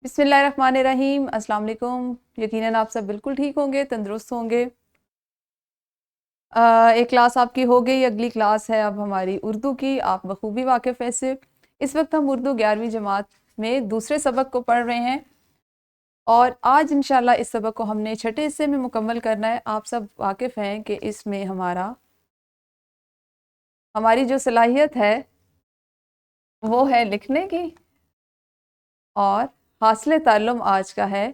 بسم اللہ الرحمن الرحیم۔ السلام علیکم۔ یقیناً آپ سب بالکل ٹھیک ہوں گے، تندرست ہوں گے۔ ایک کلاس آپ کی ہو گئی، اگلی کلاس ہے اب ہماری اردو کی۔ آپ بخوبی واقف ہیں سے اس وقت ہم اردو 11ویں جماعت میں دوسرے سبق کو پڑھ رہے ہیں، اور آج انشاءاللہ اس سبق کو ہم نے چھٹے حصے میں مکمل کرنا ہے۔ آپ سب واقف ہیں کہ اس میں ہماری جو صلاحیت ہے وہ ہے لکھنے کی، اور حاصل تعلم آج کا ہے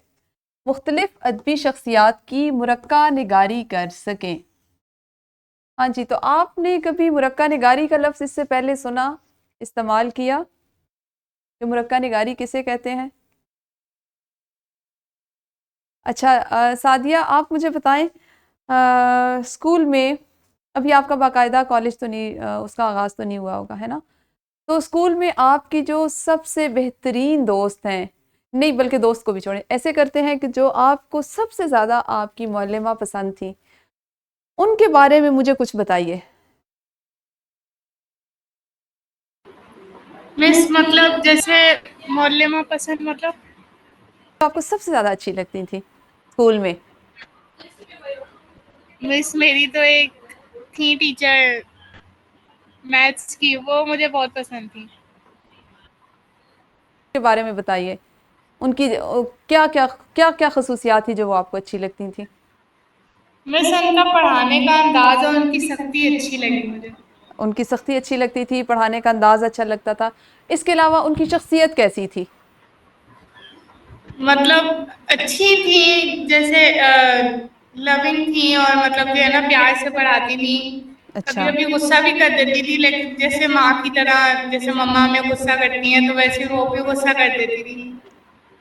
مختلف ادبی شخصیات کی مرقع نگاری کر سکیں۔ ہاں جی، تو آپ نے کبھی مرقع نگاری کا لفظ اس سے پہلے سنا، استعمال کیا کہ مرقع نگاری کسے کہتے ہیں؟ اچھا، سعدیہ آپ مجھے بتائیں، اسکول میں ابھی آپ کا باقاعدہ کالج تو نہیں، اس کا آغاز تو نہیں ہوا ہوگا، ہے نا؟ تو اسکول میں آپ کی جو سب سے بہترین دوست ہیں، نہیں بلکہ دوست کو بھی چھوڑیں، ایسے کرتے ہیں کہ جو آپ کو سب سے زیادہ آپ کی معلمہ پسند تھی، ان کے بارے میں مجھے کچھ بتائیے۔ مس مطلب جیسے معلمہ پسند مطلب آپ کو سب سے زیادہ اچھی لگتی تھی اسکول میں؟ مس میری تو ایک تھی ٹیچر میتھس کی، وہ مجھے بہت پسند تھی۔ کے بارے میں بتائیے، ان کی کیا کیا کیا کیا خصوصیات تھی جو وہ آپ کو اچھی لگتی تھی؟ مس ان کا پڑھانے کا انداز اور ان کی سختی اچھی لگی مجھے۔ ان کی سختی اچھی لگتی تھی، پڑھانے کا انداز اچھا لگتا تھا۔ اس کے علاوہ ان کی شخصیت کیسی تھی؟ مطلب اچھی تھی، جیسے لونگ تھی، اور مطلب جو ہے نا پیار سے پڑھاتی تھی۔ کبھی اچھا، کبھی غصہ بھی کر دیتی تھی، لیکن جیسے ماں کی طرح، جیسے مما ہمیں غصہ کرتی ہیں تو ویسے وہ بھی غصہ کر دیتی تھی۔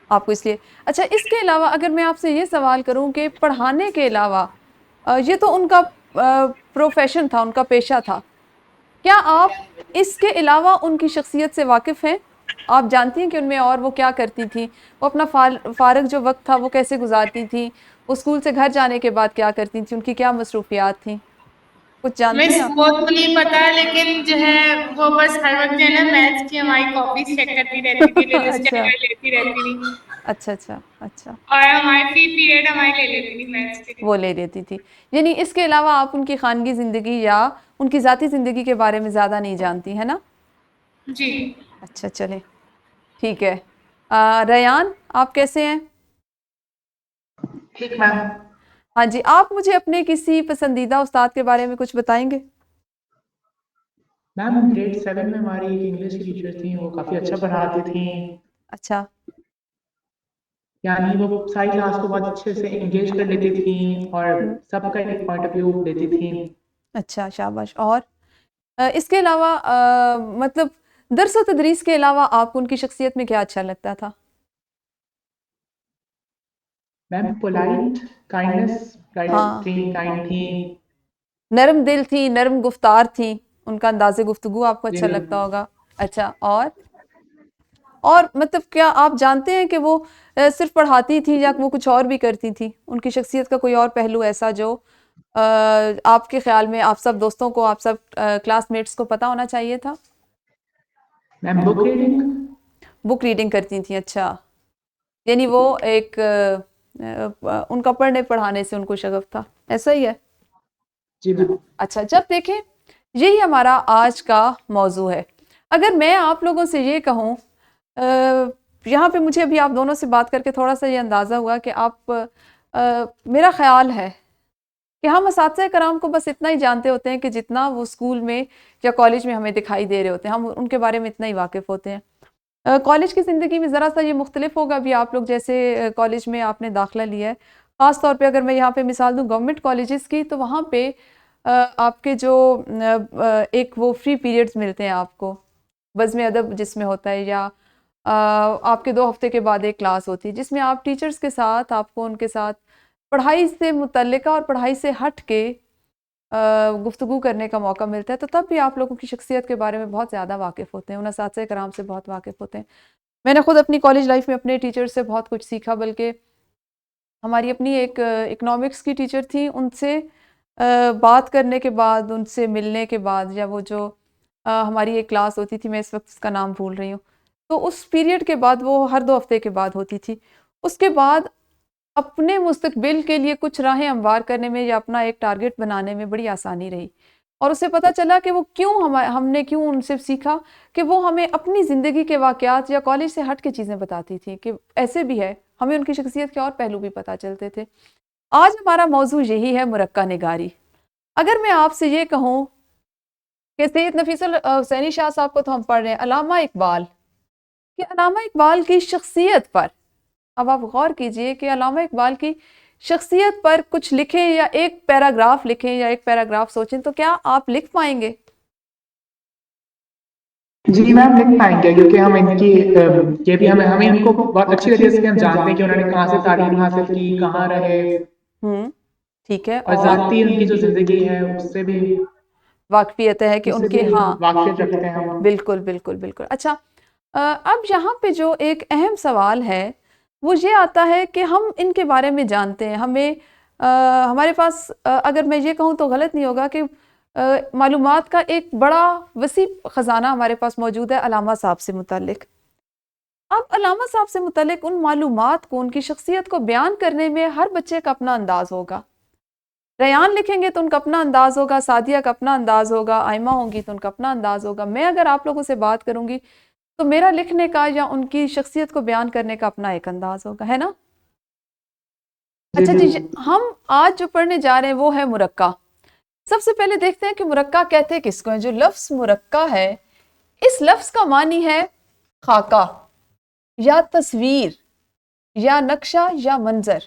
آپ کو اس لیے اچھا، اس کے علاوہ اگر میں آپ سے یہ سوال کروں کہ پڑھانے کے علاوہ، یہ تو ان کا پروفیشن تھا، ان کا پیشہ تھا، کیا آپ اس کے علاوہ ان کی شخصیت سے واقف ہیں؟ آپ جانتی ہیں کہ ان میں اور وہ کیا کرتی تھی؟ وہ اپنا فارغ جو وقت تھا وہ کیسے گزارتی تھی؟ وہ اسکول سے گھر جانے کے بعد کیا کرتی تھی؟ ان کی کیا مصروفیات تھیں؟ کچھ جانتی مس ہیں آپ؟ وہ تو نہیں پتا، لیکن جو ہے وہ بس ہر وقت جو ہے نا میتھس کی ہماری کاپیز چیک کرتی رہتی تھی، رجسٹر اچھا کر لیتی رہتی تھی، اچھا اچھا اچھا، اور ہمارے فی پیریڈ ہماری لے لیتی تھی میتھس کے۔ وہ لے لیتی تھی۔ یعنی اس کے علاوہ آپ ان کی خانگی زندگی یا ان کی ذاتی زندگی کے بارے میں زیادہ نہیں جانتی، ہے نا؟ جی اچھا، چلیں ٹھیک ہے۔ ریان آپ کیسے ہیں؟ ٹھیک میم۔ ہاں جی، آپ مجھے اپنے کسی پسندیدہ استاد کے بارے میں کچھ بتائیں گے؟ میم گریڈ 7 میں ہماری ایک انگلش کی ٹیچر تھیں، وہ کافی اچھا پڑھاتی تھیں، اچھا یعنی وہ ساری کلاس کو بہت اچھے سے انگیج کر لیتی تھیں اور سب کا ایک پوائنٹ آف ویو دیتی تھیں۔ اچھا، شاباش۔ اور اس کے علاوہ مطلب درس و تدریس کے علاوہ آپ کو ان کی شخصیت میں کیا اچھا لگتا تھا؟ میم پولائٹ، کائنڈنس ہاں، تھیں، کائنڈ تھیں۔ نرم دل تھی، نرم گفتار تھی، ان کا انداز گفتگو آپ کو جی اچھا میم، لگتا ہوگا۔ اچھا، اور مطلب کیا آپ جانتے ہیں کہ وہ صرف پڑھاتی تھی یا وہ کچھ اور بھی کرتی تھی؟ ان کی شخصیت کا کوئی اور پہلو ایسا جو آپ کے خیال میں آپ سب دوستوں کو، آپ سب کلاس میٹس کو پتا ہونا چاہیے تھا؟ میم بک ریڈنگ۔ بک ریڈنگ کرتی تھیں، اچھا، یعنی وہ ایک ان کا پڑھنے پڑھانے سے ان کو شغف تھا، ایسا ہی ہے؟ جی میم۔ اچھا، جب دیکھیں یہی ہمارا آج کا موضوع ہے۔ اگر میں آپ لوگوں سے یہ کہوں، یہاں پہ مجھے ابھی آپ دونوں سے بات کر کے تھوڑا سا یہ اندازہ ہوا کہ آپ میرا خیال ہے کہ ہم اساتذہ کرام کو بس اتنا ہی جانتے ہوتے ہیں کہ جتنا وہ اسکول میں یا کالج میں ہمیں دکھائی دے رہے ہوتے ہیں، ہم ان کے بارے میں اتنا ہی واقف ہوتے ہیں۔ کالج کی زندگی میں ذرا سا یہ مختلف ہوگا، ابھی آپ لوگ جیسے کالج میں آپ نے داخلہ لیا ہے، خاص طور پہ اگر میں یہاں پہ مثال دوں گورنمنٹ کالجز کی، تو وہاں پہ آپ کے جو ایک وہ فری پیریڈز ملتے ہیں آپ کو، بزم ادب جس میں ہوتا ہے، یا آپ کے 2 ہفتے کے بعد ایک کلاس ہوتی ہے جس میں آپ ٹیچرز کے ساتھ، آپ کو ان کے ساتھ پڑھائی سے متعلقہ اور پڑھائی سے ہٹ کے گفتگو کرنے کا موقع ملتا ہے، تو تب بھی آپ لوگوں کی شخصیت کے بارے میں بہت زیادہ واقف ہوتے ہیں، ان اساتذہ کرام سے بہت واقف ہوتے ہیں۔ میں نے خود اپنی کالج لائف میں اپنے ٹیچر سے بہت کچھ سیکھا، بلکہ ہماری اپنی ایک اکنامکس کی ٹیچر تھیں، ان سے بات کرنے کے بعد، ان سے ملنے کے بعد، یا وہ جو ہماری ایک کلاس ہوتی تھی، میں اس وقت اس کا نام بھول رہی ہوں، تو اس پیریڈ کے بعد وہ ہر 2 ہفتے کے بعد ہوتی تھی. اس کے بعد اپنے مستقبل کے لیے کچھ راہیں ہموار کرنے میں یا اپنا ایک ٹارگٹ بنانے میں بڑی آسانی رہی, اور اسے پتہ چلا کہ وہ کیوں ہم نے کیوں ان سے سیکھا کہ وہ ہمیں اپنی زندگی کے واقعات یا کالج سے ہٹ کے چیزیں بتاتی تھی کہ ایسے بھی ہے, ہمیں ان کی شخصیت کے اور پہلو بھی پتہ چلتے تھے. آج ہمارا موضوع یہی ہے, مرقع نگاری. اگر میں آپ سے یہ کہوں کہ سید نفیس الحسینی شاہ صاحب کو تو ہم پڑھ رہے ہیں, علامہ اقبال, کہ علامہ اقبال کی شخصیت پر اب آپ غور کیجئے کہ علامہ اقبال کی شخصیت پر کچھ لکھیں یا ایک پیراگراف لکھیں یا ایک پیراگراف سوچیں تو کیا آپ لکھ پائیں گے؟ جی میم لکھ پائیں گے, کیونکہ ہم ان کی یہ بھی ہمیں ان کو بہت اچھی طریقے سے ہم جانتے ہیں کہ انہوں نے کہاں سے تعلیم حاصل کی, کہاں رہے, ٹھیک ہے, اور ذاتی ان کی جو زندگی ہے اس سے بھی واقفیت ہے کہ ان کے ہاں واقفیت رکھتے ہیں ہم. بالکل بالکل بالکل. اچھا, اب یہاں پہ جو ایک اہم سوال ہے وہ یہ آتا ہے کہ ہم ان کے بارے میں جانتے ہیں, ہمیں ہمارے پاس اگر میں یہ کہوں تو غلط نہیں ہوگا کہ معلومات کا ایک بڑا وسیع خزانہ ہمارے پاس موجود ہے علامہ صاحب سے متعلق. اب علامہ صاحب سے متعلق ان معلومات کو, ان کی شخصیت کو بیان کرنے میں ہر بچے کا اپنا انداز ہوگا. ریان لکھیں گے تو ان کا اپنا انداز ہوگا, سعدیہ کا اپنا انداز ہوگا, آئمہ ہوں گی تو ان کا اپنا انداز ہوگا. میں اگر آپ لوگوں سے بات کروں گی تو میرا لکھنے کا یا ان کی شخصیت کو بیان کرنے کا اپنا ایک انداز ہوگا, ہے نا؟ اچھا جی, ہم آج جو پڑھنے جا رہے ہیں وہ ہے مرقع. سب سے پہلے دیکھتے ہیں کہ مرقع کہتے کس کو ہیں. جو لفظ مرقع ہے, اس لفظ کا معنی ہے خاکہ یا تصویر یا نقشہ یا منظر.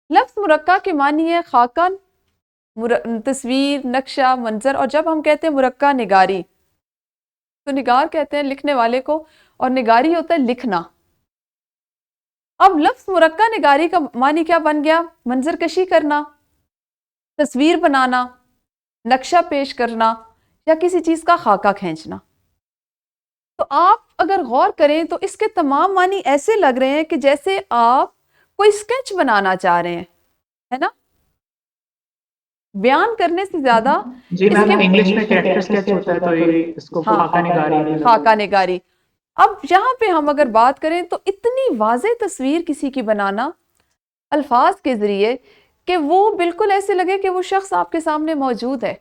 لفظ مرقع کے معنی ہے خاکہ, تصویر, نقشہ, منظر. اور جب ہم کہتے ہیں مرقع نگاری تو نگار کہتے ہیں لکھنے والے کو, اور نگاری ہوتا ہے لکھنا. اب لفظ مرقع نگاری کا معنی کیا بن گیا؟ منظر کشی کرنا, تصویر بنانا, نقشہ پیش کرنا یا کسی چیز کا خاکہ کھینچنا. تو آپ اگر غور کریں تو اس کے تمام معنی ایسے لگ رہے ہیں کہ جیسے آپ کوئی اسکیچ بنانا چاہ رہے ہیں, ہے نا؟ بیان کرنے سے زیادہ جی میم انگلش میں کریکٹر اسکیچ ہوتا ہے, تو اس کو خاکہ نگاری. خاکہ نگاری. اب یہاں پہ ہم اگر بات کریں تو اتنی واضح تصویر کسی کی بنانا الفاظ کے ذریعے کہ وہ بالکل ایسے لگے کہ وہ شخص آپ کے سامنے موجود ہے,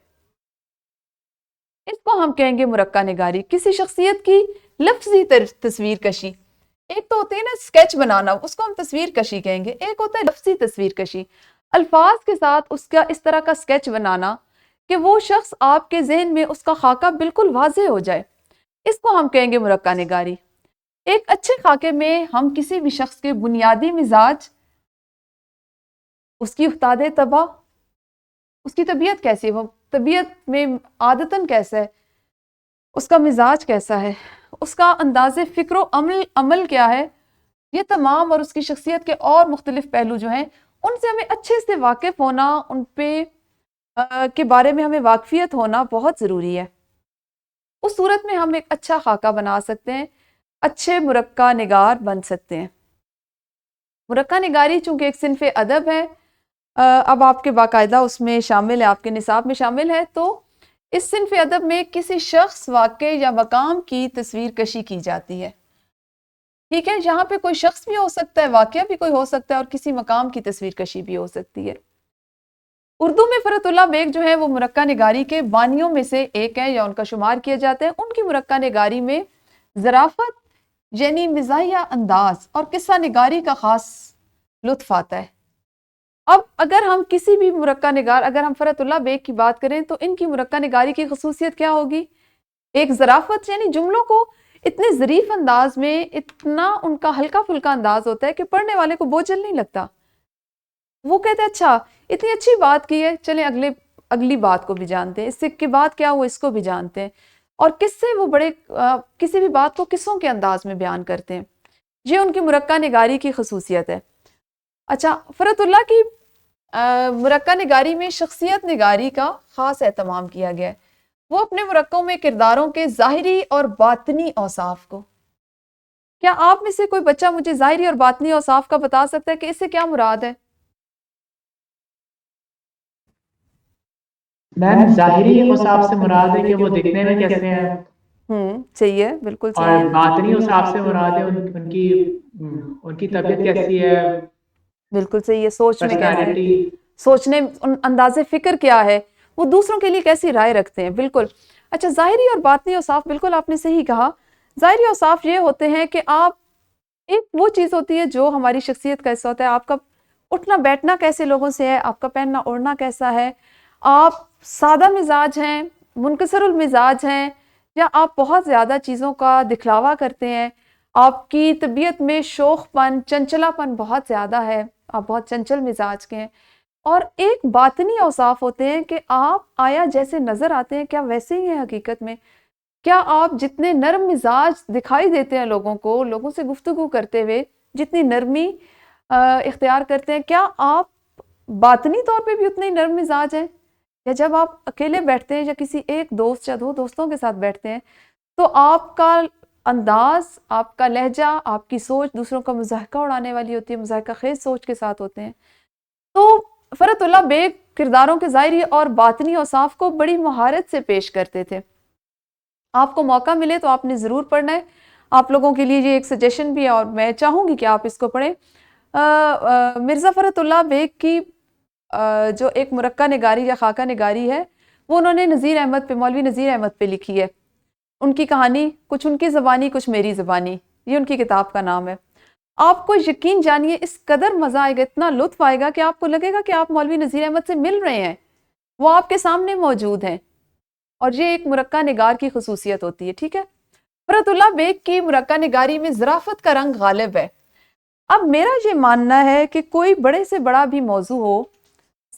اس کو ہم کہیں گے مرقع نگاری. کسی شخصیت کی لفظی تصویر کشی, ایک تو ہوتی ہے نا اسکیچ بنانا, اس کو ہم تصویر کشی کہیں گے. ایک ہوتا ہے لفظی تصویر کشی, الفاظ کے ساتھ اس کا اس طرح کا اسکیچ بنانا کہ وہ شخص آپ کے ذہن میں اس کا خاکہ بالکل واضح ہو جائے, اس کو ہم کہیں گے مرقع نگاری. ایک اچھے خاکے میں ہم کسی بھی شخص کے بنیادی مزاج, اس کی افتاد طبع, اس کی طبیعت کیسی ہے, وہ طبیعت میں عادتاً کیسا ہے, اس کا مزاج کیسا ہے, اس کا انداز فکر و عمل کیا ہے, یہ تمام اور اس کی شخصیت کے اور مختلف پہلو جو ہیں ان سے ہمیں اچھے سے واقف ہونا, ان پہ کے بارے میں ہمیں واقفیت ہونا بہت ضروری ہے. اس صورت میں ہم ایک اچھا خاکہ بنا سکتے ہیں, اچھے مرقع نگار بن سکتے ہیں. مرقع نگاری چونکہ ایک صنف ادب ہے, اب آپ کے باقاعدہ اس میں شامل ہے, آپ کے نصاب میں شامل ہے, تو اس صنف ادب میں کسی شخص, واقعے یا مقام کی تصویر کشی کی جاتی ہے. ٹھیک ہے, یہاں پہ کوئی شخص بھی ہو سکتا ہے, واقعہ بھی کوئی ہو سکتا ہے, اور کسی مقام کی تصویر کشی بھی ہو سکتی ہے. اردو میں فرحت اللہ بیگ جو ہے وہ مرقع نگاری کے بانیوں میں سے ایک ہے, یا ان کا شمار کیا جاتا ہے. ان کی مرقع نگاری میں ظرافت یعنی مزاحیہ انداز اور قصہ نگاری کا خاص لطف آتا ہے. اب اگر ہم کسی بھی مرقع نگار, اگر ہم فرحت اللہ بیگ کی بات کریں تو ان کی مرقع نگاری کی خصوصیت کیا ہوگی؟ ایک ظرافت, یعنی جملوں کو اتنے ظریف انداز میں, اتنا ان کا ہلکا پھلکا انداز ہوتا ہے کہ پڑھنے والے کو بوجھل نہیں لگتا. وہ کہتے ہیں اچھا اتنی اچھی بات کی ہے, چلیں اگلی بات کو بھی جانتے ہیں, اس سے کے بعد کیا ہوا اس کو بھی جانتے ہیں. اور قصے وہ بڑے کسی بھی بات کو قصوں کے انداز میں بیان کرتے ہیں. یہ ان کی مرقع نگاری کی خصوصیت ہے. اچھا, فرحت اللہ کی مرقع نگاری میں شخصیت نگاری کا خاص اہتمام کیا گیا ہے. وہ اپنے مرقعوں میں کرداروں کے ظاہری اور باطنی اوصاف کو, کیا آپ میں سے کوئی بچہ مجھے ظاہری اور باطنی اوصاف کا بتا سکتا ہے کہ اس سے کیا مراد ہے؟ میم ظاہری اوصاف سے مراد ہے کہ وہ دکھنے میں کیسے ہیں, صحیح ہے، بالکل صحیح اور ہے، باطنی اوصاف سے مراد ہے ان کی طبیعت کیسی ہے، بالکل صحیح ہے، سوچ میں کیسے پرسنالٹی. سوچنے انداز فکر کیا ہے، وہ دوسروں کے لیے کیسی رائے رکھتے ہیں. بالکل. اچھا، ظاہری اور باطنی اوصاف، بالکل آپ نے صحیح کہا. ظاہری اوصاف یہ ہوتے ہیں کہ آپ، ایک وہ چیز ہوتی ہے جو ہماری شخصیت کا حصہ ہوتا ہے. آپ کا اٹھنا بیٹھنا کیسے لوگوں سے ہے، آپ کا پہننا اوڑھنا کیسا ہے، آپ سادہ مزاج ہیں، منکسر المزاج ہیں، یا آپ بہت زیادہ چیزوں کا دکھلاوا کرتے ہیں، آپ کی طبیعت میں شوخ پن، چنچلا پن بہت زیادہ ہے، آپ بہت چنچل مزاج کے ہیں. اور ایک باطنی اوصاف ہوتے ہیں کہ آپ آیا جیسے نظر آتے ہیں کیا ویسے ہی ہیں حقیقت میں. کیا آپ جتنے نرم مزاج دکھائی دیتے ہیں لوگوں کو، لوگوں سے گفتگو کرتے ہوئے جتنی نرمی اختیار کرتے ہیں، کیا آپ باطنی طور پہ بھی اتنے ہی نرم مزاج ہیں؟ یا جب آپ اکیلے بیٹھتے ہیں یا کسی ایک دوست یا دو دوستوں کے ساتھ بیٹھتے ہیں تو آپ کا انداز، آپ کا لہجہ، آپ کی سوچ دوسروں کا مضحکہ اڑانے والی ہوتی ہے، مضحکہ خیز سوچ کے ساتھ ہوتے ہیں. تو فرحت اللہ بیگ کرداروں کے ظاہری اور باطنی اوصاف کو بڑی مہارت سے پیش کرتے تھے. آپ کو موقع ملے تو آپ نے ضرور پڑھنا ہے. آپ لوگوں کے لیے یہ ایک سجیشن بھی ہے اور میں چاہوں گی کہ آپ اس کو پڑھیں. مرزا فرحت اللہ بیگ کی جو ایک مرقع نگاری یا خاکہ نگاری ہے، وہ انہوں نے نذیر احمد پہ، مولوی نذیر احمد پہ لکھی ہے. ان کی کہانی کچھ ان کی زبانی کچھ میری زبانی، یہ ان کی کتاب کا نام ہے. آپ کو یقین جانیے اس قدر مزہ آئے گا، اتنا لطف آئے گا کہ آپ کو لگے گا کہ آپ مولوی نذیر احمد سے مل رہے ہیں، وہ آپ کے سامنے موجود ہیں. اور یہ ایک مرقع نگار کی خصوصیت ہوتی ہے. ٹھیک ہے. فرحت اللہ بیگ کی مرقع نگاری میں ظرافت کا رنگ غالب ہے. اب میرا یہ ماننا ہے کہ کوئی بڑے سے بڑا بھی موضوع ہو،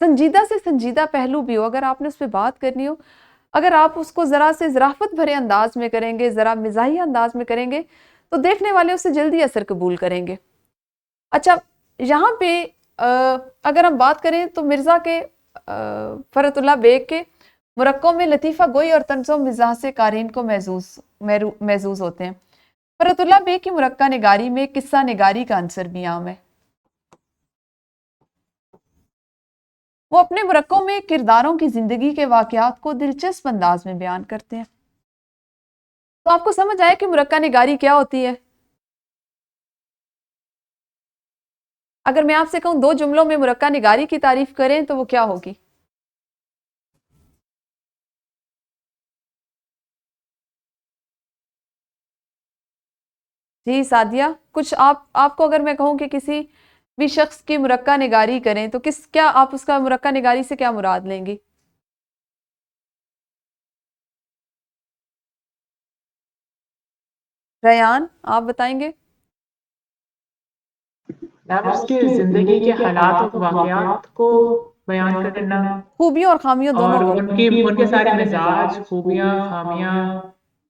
سنجیدہ سے سنجیدہ پہلو بھی ہو، اگر آپ نے اس پہ بات کرنی ہو، اگر آپ اس کو ذرا سے ظرافت بھرے انداز میں کریں گے، ذرا مزاحیہ انداز میں کریں گے، تو دیکھنے والے اس سے جلدی اثر قبول کریں گے. اچھا، یہاں پہ اگر ہم بات کریں تو مرزا کے فرحت اللہ بیگ کے مرقعوں میں لطیفہ گوئی اور طنز و مزاح سے قارئین کو محظوظ ہوتے ہیں. فرحت اللہ بیگ کی مرقع نگاری میں قصہ نگاری کا عنصر بھی عام ہے. وہ اپنے مرقعوں میں کرداروں کی زندگی کے واقعات کو دلچسپ انداز میں بیان کرتے ہیں. تو آپ کو سمجھ آئے کہ مرقع نگاری کیا ہوتی ہے؟ اگر میں آپ سے کہوں 2 جملوں میں مرقع نگاری کی تعریف کریں تو وہ کیا ہوگی؟ جی سعدیہ، کچھ آپ کو اگر میں کہوں کہ کسی بھی شخص کی مرقع نگاری کریں تو کیا آپ اس کا مرقع نگاری سے کیا مراد لیں گی؟ ریان، آپ بتائیں گے؟ میم اس کے زندگی کے حالات اور واقعات کو بیان کرنا، خوبیوں اور خامیوں دونوں اور کو. ان کے سارے مزاج، خوبیاں، خامیاں،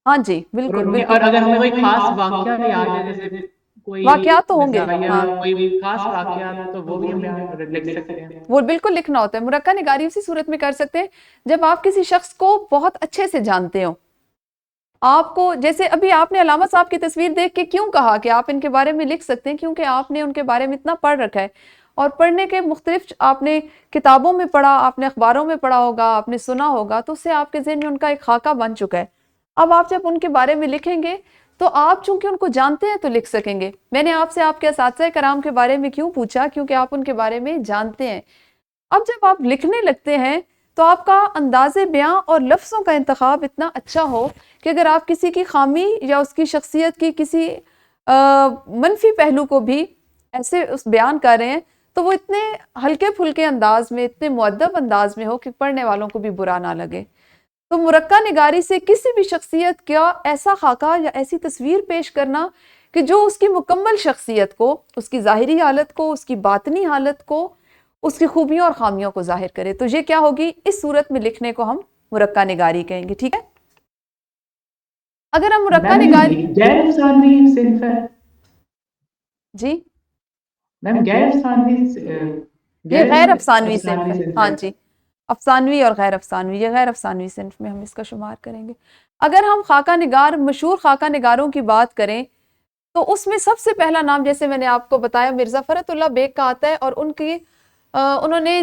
ہاں جی، بالکل اور بالکل. اگر ہمیں کوئی خاص واقعہ یاد ہے، جیسے کوئی واقعات تو ہوں گے، مزاحیہ، ہاں، کوئی خاص واقعات، تو وہ بھی ہم بیان لکھ سکتے ہیں. وہ بالکل لکھنا ہوتا ہے. مرقع نگاری اسی صورت میں کر سکتے ہیں جب آپ کسی شخص کو بہت اچھے سے جانتے ہو. آپ کو جیسے ابھی آپ نے علامہ صاحب کی تصویر دیکھ کے کیوں کہا کہ آپ ان کے بارے میں لکھ سکتے ہیں؟ کیونکہ آپ نے ان کے بارے میں اتنا پڑھ رکھا ہے، اور پڑھنے کے مختلف آپ نے کتابوں میں پڑھا، آپ نے اخباروں میں پڑھا ہوگا، آپ نے سنا ہوگا، تو اس سے آپ کے ذہن میں ان کا ایک خاکہ بن چکا ہے. اب آپ جب ان کے بارے میں لکھیں گے تو آپ چونکہ ان کو جانتے ہیں تو لکھ سکیں گے. میں نے آپ سے آپ کے اساتذہ کرام کے بارے میں کیوں پوچھا؟ کیونکہ آپ ان کے بارے میں جانتے ہیں. اب جب آپ لکھنے لگتے ہیں تو آپ کا انداز بیاں اور لفظوں کا انتخاب اتنا اچھا ہو کہ اگر آپ کسی کی خامی یا اس کی شخصیت کی کسی منفی پہلو کو بھی ایسے اس بیان کر رہے ہیں تو وہ اتنے ہلکے پھلکے انداز میں، اتنے مؤدب انداز میں ہو کہ پڑھنے والوں کو بھی برا نہ لگے. تو مرقع نگاری سے کسی بھی شخصیت کا ایسا خاکہ یا ایسی تصویر پیش کرنا کہ جو اس کی مکمل شخصیت کو، اس کی ظاہری حالت کو، اس کی باطنی حالت کو، اس کی خوبیوں اور خامیوں کو ظاہر کرے، تو یہ کیا ہوگی؟ اس صورت میں لکھنے کو ہم مرقع نگاری کہیں گے. ٹھیک ہے. اگر ہم مرقع میم نگاری، یہ غیر افسانوی صنف ہے؟ جی میم غیر افسانوی یہ غیر افسانوی صنف افسانوی ہے. صنف ہاں ہے. جی، افسانوی اور غیر افسانوی، یہ غیر افسانوی صنف میں ہم اس کا شمار کریں گے. اگر ہم خاکہ نگار، مشہور خاکہ نگاروں کی بات کریں تو اس میں سب سے پہلا نام جیسے میں نے آپ کو بتایا مرزا فرحت اللہ بیگ کا آتا ہے، اور انہوں نے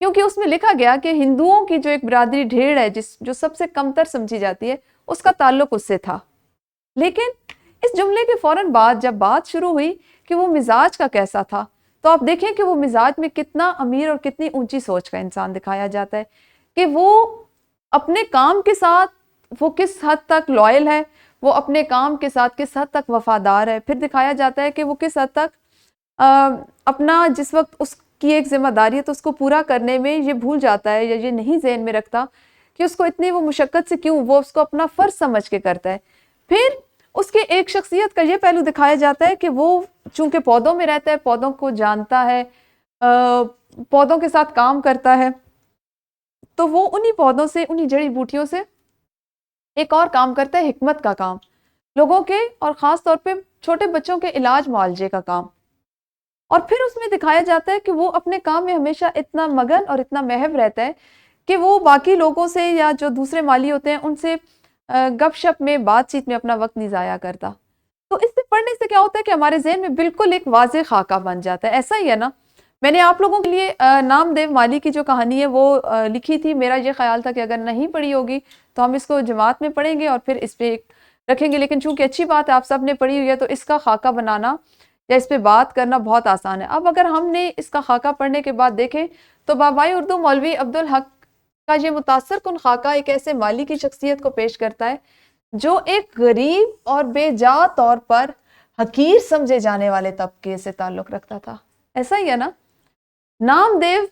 کیونکہ اس میں لکھا گیا کہ ہندوؤں کی جو ایک برادری ڈھیڑ ہے جو سب سے کمتر سمجھی جاتی ہے، اس کا تعلق اس سے تھا. لیکن اس جملے کے فوراً بعد جب بات شروع ہوئی کہ وہ مزاج کا کیسا تھا، تو آپ دیکھیں کہ وہ مزاج میں کتنا امیر اور کتنی اونچی سوچ کا انسان دکھایا جاتا ہے کہ وہ اپنے کام کے ساتھ وہ کس حد تک لائل ہے، وہ اپنے کام کے ساتھ کس حد تک وفادار ہے. پھر دکھایا جاتا ہے کہ وہ کس حد تک اپنا جس وقت اس کی ایک ذمہ داری ہے تو اس کو پورا کرنے میں یہ بھول جاتا ہے یا یہ نہیں ذہن میں رکھتا کہ اس کو اتنی وہ مشقت سے کیوں، وہ اس کو اپنا فرض سمجھ کے کرتا ہے. پھر اس کے ایک شخصیت کا یہ پہلو دکھایا جاتا ہے کہ وہ چونکہ پودوں میں رہتا ہے، پودوں کو جانتا ہے، پودوں کے ساتھ کام کرتا ہے، تو وہ انہی پودوں سے، انہی جڑی بوٹیوں سے ایک اور کام کرتا ہے، حکمت کا کام، لوگوں کے اور خاص طور پہ چھوٹے بچوں کے علاج معالجے کا کام. اور پھر اس میں دکھایا جاتا ہے کہ وہ اپنے کام میں ہمیشہ اتنا مگن اور اتنا محو رہتا ہے کہ وہ باقی لوگوں سے یا جو دوسرے مالی ہوتے ہیں ان سے گپ شپ میں، بات چیت میں اپنا وقت نہیں ضائع کرتا. تو اس سے پڑھنے سے کیا ہوتا ہے کہ ہمارے ذہن میں بالکل ایک واضح خاکہ بن جاتا ہے. ایسا ہی ہے نا، میں نے آپ لوگوں کے لیے نام دیو مالی کی جو کہانی ہے وہ لکھی تھی. میرا یہ خیال تھا کہ اگر نہیں پڑھی ہوگی تو ہم اس کو جماعت میں پڑھیں گے اور پھر اس پہ رکھیں گے، لیکن چونکہ اچھی بات ہے آپ سب نے پڑھی ہوئی ہے تو اس کا خاکہ بنانا یا اس پہ بات کرنا بہت آسان ہے. اب اگر ہم نے اس کا خاکہ پڑھنے کے بعد دیکھیں تو بابائے اردو مولوی عبدالحق کا یہ متاثر کن خاکہ ایک ایسے مالی کی شخصیت کو پیش کرتا ہے جو ایک غریب اور بے جا طور پر حقیر سمجھے جانے والے طبقے سے تعلق رکھتا تھا. ایسا ہی ہے نا، نام دیو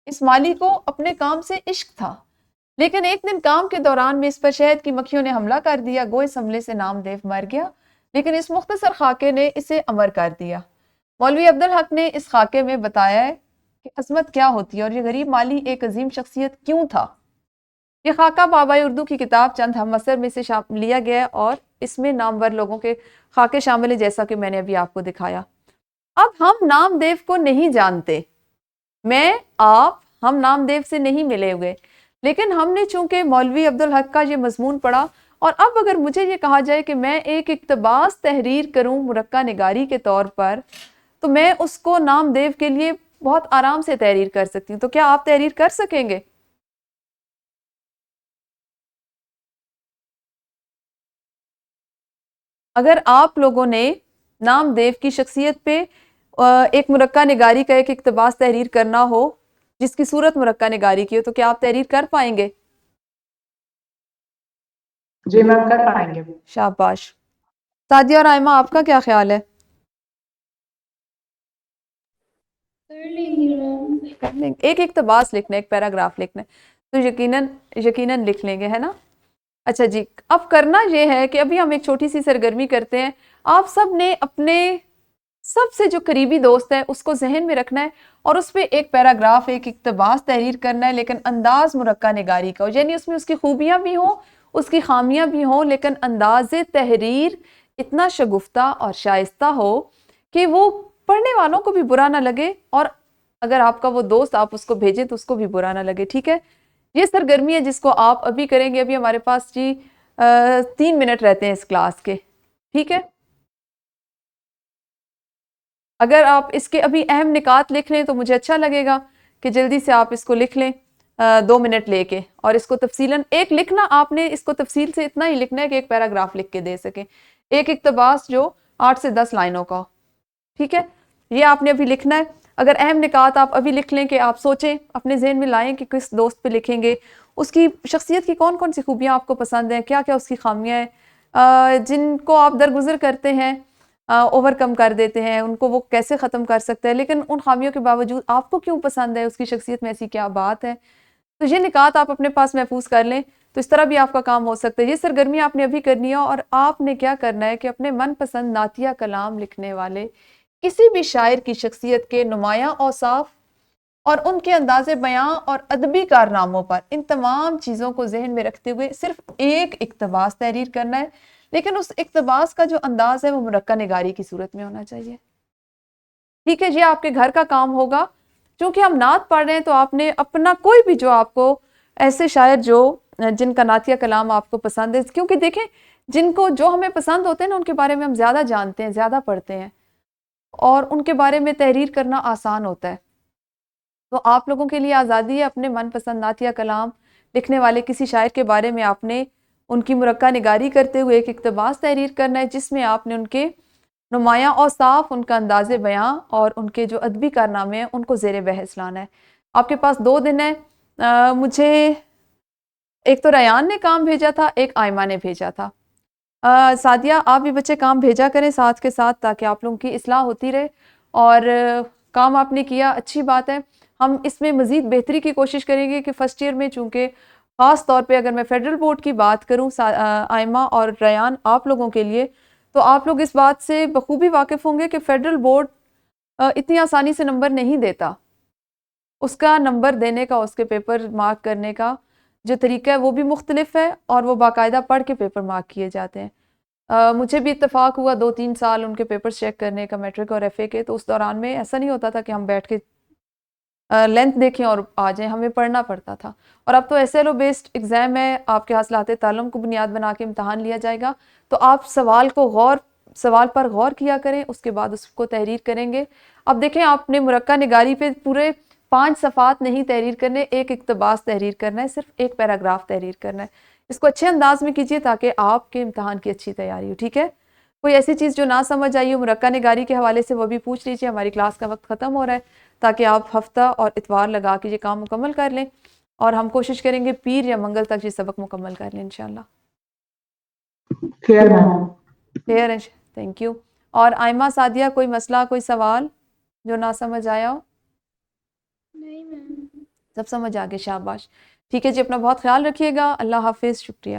اس مالی کو اپنے کام سے عشق تھا، لیکن ایک دن کام کے دوران میں اس پر شہد کی مکھیوں نے حملہ کر دیا. گو اس حملے سے نام دیو مر گیا، لیکن اس مختصر خاکے نے اسے امر کر دیا. مولوی عبدالحق نے اس خاکے میں بتایا ہے کہ عظمت کیا ہوتی ہے اور یہ غریب مالی ایک عظیم شخصیت کیوں تھا. یہ خاکہ بابائے اردو کی کتاب چند ہم اثر میں سے لیا گیا ہے اور اس میں نامور لوگوں کے خاکے شامل ہیں جیسا کہ میں نے ابھی آپ کو دکھایا. اب ہم نام دیو کو نہیں جانتے، ہم نام دیو سے نہیں ملے ہوئے، لیکن ہم نے چونکہ مولوی عبدالحق کا یہ مضمون پڑھا اور اب اگر مجھے یہ کہا جائے کہ میں ایک اقتباس تحریر کروں مرقع نگاری کے طور پر تو میں اس کو نام دیو کے لیے بہت آرام سے تحریر کر سکتی ہوں. تو کیا آپ تحریر کر سکیں گے؟ اگر آپ لوگوں نے نام دیو کی شخصیت پہ ایک مرقع نگاری کا ایک اقتباس تحریر کرنا ہو جس کی صورت مرقع نگاری کی ہو تو کیا آپ تحریر کر پائیں گے؟ جی میم کر پائیں گے. شاباش. سعدیہ اور آئمہ آپ کا کیا خیال ہے؟ کر لیں گے میم. ایک اقتباس لکھنا ہے، ایک پیراگراف لکھنا ہے تو یقیناً لکھ لیں گے، ہے نا؟ اچھا جی، اب کرنا یہ ہے کہ ابھی ہم ایک چھوٹی سی سرگرمی کرتے ہیں. آپ سب نے اپنے سب سے جو قریبی دوست ہے اس کو ذہن میں رکھنا ہے اور اس پہ ایک پیراگراف، ایک اقتباس تحریر کرنا ہے، لیکن انداز مرقع نگاری کا ہو، یعنی اس میں اس کی خوبیاں بھی ہوں، اس کی خامیاں بھی ہوں، لیکن انداز تحریر اتنا شگفتہ اور شائستہ ہو کہ وہ پڑھنے والوں کو بھی برا نہ لگے اور اگر آپ کا وہ دوست آپ اس کو بھیجیں تو اس کو بھی برا نہ لگے. ٹھیک ہے، یہ سرگرمی ہے جس کو آپ ابھی کریں گے. ابھی ہمارے پاس جی 3 منٹ رہتے ہیں اس کلاس کے. ٹھیک ہے، اگر آپ اس کے ابھی اہم نکات لکھ لیں تو مجھے اچھا لگے گا کہ جلدی سے آپ اس کو لکھ لیں 2 منٹ لے کے، اور اس کو تفصیلاً ایک لکھنا، آپ نے اس کو تفصیل سے اتنا ہی لکھنا ہے کہ ایک پیراگراف لکھ کے دے سکیں، ایک اقتباس جو 8 سے 10 لائنوں کا. ٹھیک ہے، یہ آپ نے ابھی لکھنا ہے. اگر اہم نکات آپ ابھی لکھ لیں کہ آپ سوچیں، اپنے ذہن میں لائیں کہ کس دوست پہ لکھیں گے، اس کی شخصیت کی کون کون سی خوبیاں آپ کو پسند ہیں، کیا کیا اس کی خامیاں ہیں جن کو آپ درگزر کرتے ہیں، اوور کم کر دیتے ہیں، ان کو وہ کیسے ختم کر سکتے ہیں، لیکن ان خامیوں کے باوجود آپ کو کیوں پسند ہے، اس کی شخصیت میں ایسی کیا بات ہے. تو یہ نکات آپ اپنے پاس محفوظ کر لیں تو اس طرح بھی آپ کا کام ہو سکتا ہے. یہ سرگرمی آپ نے ابھی کرنی ہے اور آپ نے کیا کرنا ہے کہ اپنے من پسند نعتیہ کلام لکھنے والے کسی بھی شاعر کی شخصیت کے نمایاں اوصاف اور ان کے انداز بیاں اور ادبی کارناموں پر ان تمام چیزوں کو ذہن میں رکھتے ہوئے صرف ایک اقتباس تحریر کرنا ہے، لیکن اس اقتباس کا جو انداز ہے وہ مرقع نگاری کی صورت میں ہونا چاہیے. ٹھیک ہے، یہ آپ کے گھر کا کام ہوگا. چونکہ ہم نعت پڑھ رہے ہیں تو آپ نے اپنا کوئی بھی جو آپ کو ایسے شاعر جن کا نعتیہ کلام آپ کو پسند ہے، کیونکہ دیکھیں جن کو جو ہمیں پسند ہوتے ہیں نا ان کے بارے میں ہم زیادہ جانتے ہیں، زیادہ پڑھتے ہیں اور ان کے بارے میں تحریر کرنا آسان ہوتا ہے. تو آپ لوگوں کے لیے آزادی ہے اپنے من پسند نعتیہ کلام لکھنے والے کسی شاعر کے بارے میں آپ نے ان کی مرقع نگاری کرتے ہوئے ایک اقتباس تحریر کرنا ہے جس میں آپ نے ان کے نمایاں اور صاف ان کا انداز بیاں اور ان کے جو ادبی کارنامے ہیں ان کو زیر بحث لانا ہے. آپ کے پاس 2 دن ہے. مجھے ایک تو ریان نے کام بھیجا تھا, ایک آئمہ نے بھیجا تھا. سعدیہ آپ بھی بچے کام بھیجا کریں ساتھ کے ساتھ تاکہ آپ لوگوں کی اصلاح ہوتی رہے, اور کام آپ نے کیا اچھی بات ہے. ہم اس میں مزید بہتری کی کوشش کریں گے کہ فرسٹ ایئر میں چونکہ خاص طور پہ اگر میں فیڈرل بورڈ کی بات کروں آئمہ اور ریان آپ لوگوں کے لیے, تو آپ لوگ اس بات سے بخوبی واقف ہوں گے کہ فیڈرل بورڈ اتنی آسانی سے نمبر نہیں دیتا. اس کا نمبر دینے کا, اس کے پیپر مارک کرنے کا جو طریقہ ہے وہ بھی مختلف ہے, اور وہ باقاعدہ پڑھ کے پیپر مارک کیے جاتے ہیں. مجھے بھی اتفاق ہوا 2-3 سال ان کے پیپرز چیک کرنے کا, میٹرک اور ایف اے کے, تو اس دوران میں ایسا نہیں ہوتا تھا کہ ہم بیٹھ کے لینتھ دیکھیں اور آ جائیں, ہمیں پڑھنا پڑتا تھا. اور اب تو S L O based exam ہے, آپ کے حاصلات تعلم کو بنیاد بنا کے امتحان لیا جائے گا, تو آپ سوال پر غور کیا کریں, اس کے بعد اس کو تحریر کریں گے. اب دیکھیں آپ نے مرقع نگاری پہ پورے 5 صفحات نہیں تحریر کرنے, ایک اقتباس تحریر کرنا ہے, صرف ایک پیراگراف تحریر کرنا ہے. اس کو اچھے انداز میں کیجیے تاکہ آپ کے امتحان کی اچھی تیاری ہو. ٹھیک ہے, کوئی ایسی چیز جو نہ سمجھ آئی ہو مرقع نگاری کے حوالے سے وہ بھی پوچھ لیجیے. ہماری کلاس کا وقت ختم ہو رہا ہے تاکہ آپ ہفتہ اور اتوار لگا کے یہ کام مکمل کر لیں, اور ہم کوشش کریں گے پیر یا منگل تک یہ سبق مکمل کر لیں انشاءاللہ. خیر میم. خیر ہے, تھینک یو. اور آئمہ سعدیہ کوئی مسئلہ, کوئی سوال جو نہ سمجھ آیا ہو؟ نہیں میم. سب سمجھ آگے, شاباش. ٹھیک ہے جی, اپنا بہت خیال رکھیے گا. اللہ حافظ, شکریہ.